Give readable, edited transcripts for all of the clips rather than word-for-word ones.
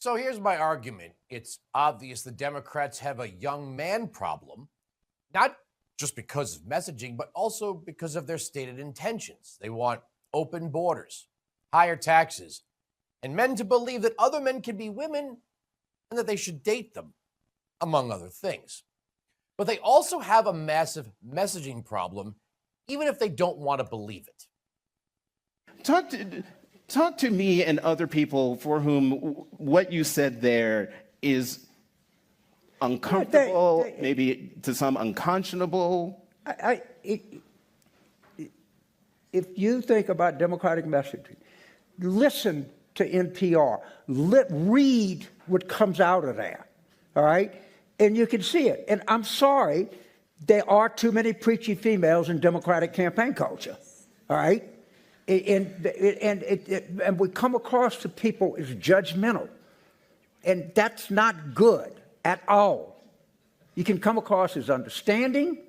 So here's my argument. It's obvious the Democrats have a young man problem, not just because of messaging, but also because of their stated intentions. They want open borders, higher taxes, and men to believe that other men can be women and that they should date them, among other things. But they also have a massive messaging problem, even if they don't want to believe it. Talk to me and other people for whom what you said there is uncomfortable, maybe to some unconscionable. If you think about democratic messaging, listen to NPR, read what comes out of there, all right? And you can see it. And I'm sorry, there are too many preachy females in Democratic campaign culture, all right? And we come across to people as judgmental. And that's not good at all. You can come across as understanding.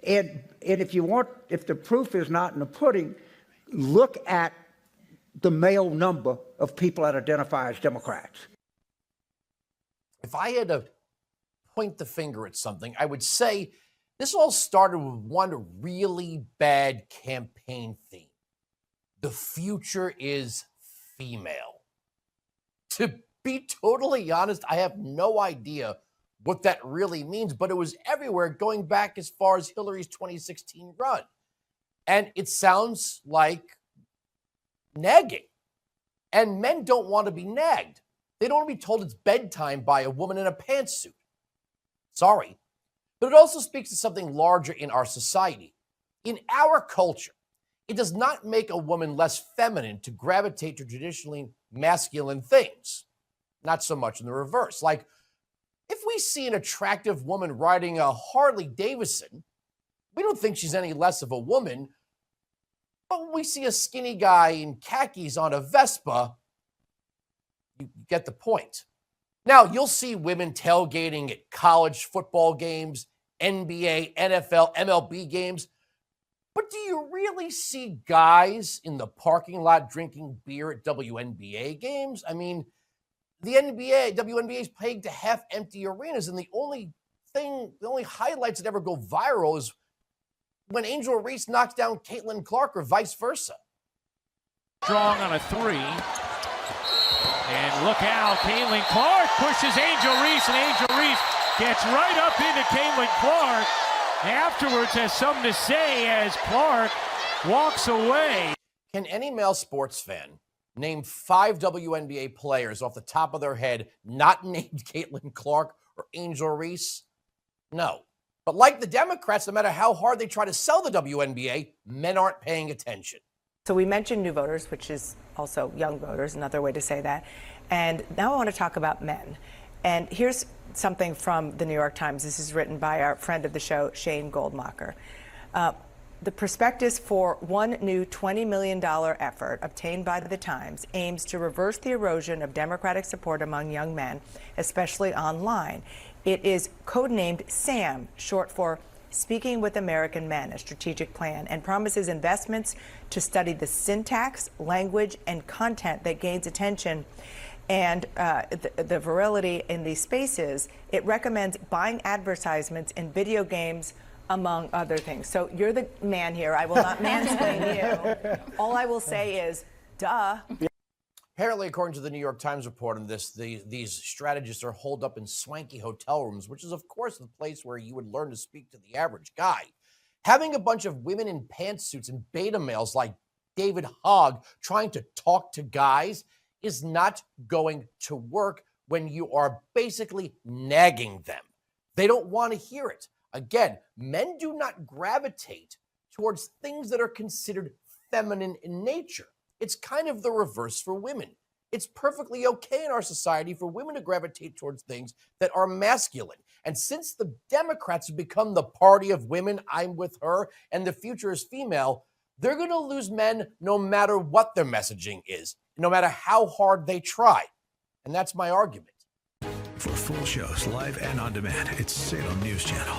And if the proof is not in the pudding, look at the male number of people that identify as Democrats. If I had to point the finger at something, I would say this all started with one really bad campaign theme. The future is female. To be totally honest, I have no idea what that really means, but it was everywhere going back as far as Hillary's 2016 run. And it sounds like nagging. And men don't want to be nagged. They don't want to be told it's bedtime by a woman in a pantsuit. Sorry. But it also speaks to something larger in our society. In our culture, it does not make a woman less feminine to gravitate to traditionally masculine things. Not so much in the reverse. Like, if we see an attractive woman riding a Harley Davidson, we don't think she's any less of a woman. But when we see a skinny guy in khakis on a Vespa, you get the point. Now, you'll see women tailgating at college football games, NBA, NFL, MLB games. But do you really see guys in the parking lot drinking beer at WNBA games? I mean, the WNBA is paying to half-empty arenas, and the only highlights that ever go viral is when Angel Reese knocks down Caitlin Clark or vice versa. Strong on a three. And look out, Caitlin Clark pushes Angel Reese, and Angel Reese gets right up into Caitlin Clark. Afterwards has something to say as Clark walks away. Can any male sports fan name 5 WNBA players off the top of their head not named Caitlin Clark or Angel Reese? No. But like the Democrats, no matter how hard they try to sell the WNBA, men aren't paying attention. So we mentioned new voters, which is also young voters, another way to say that. And now I want to talk about men. And here's something from the New York Times. This is written by our friend of the show, Shane Goldmacher. The prospectus for one new $20 million effort obtained by the Times aims to reverse the erosion of Democratic support among young men, especially online. It is codenamed SAM, short for Speaking with American Men, a strategic plan, and promises investments to study the syntax, language, and content that gains attention and the virility in these spaces. It recommends buying advertisements in video games, among other things. So you're the man here. I will not mansplain you. All I will say is, duh. Apparently, according to the New York Times report on this, these strategists are holed up in swanky hotel rooms, which is, of course, the place where you would learn to speak to the average guy. Having a bunch of women in pantsuits and beta males like David Hogg trying to talk to guys is not going to work when you are basically nagging them. They don't want to hear it. Again, men do not gravitate towards things that are considered feminine in nature. It's kind of the reverse for women. It's perfectly okay in our society for women to gravitate towards things that are masculine. And since the Democrats have become the party of women, I'm with her, and the future is female, they're going to lose men no matter what their messaging is, no matter how hard they try. And that's my argument. For full shows, live and on demand, it's Salem News Channel.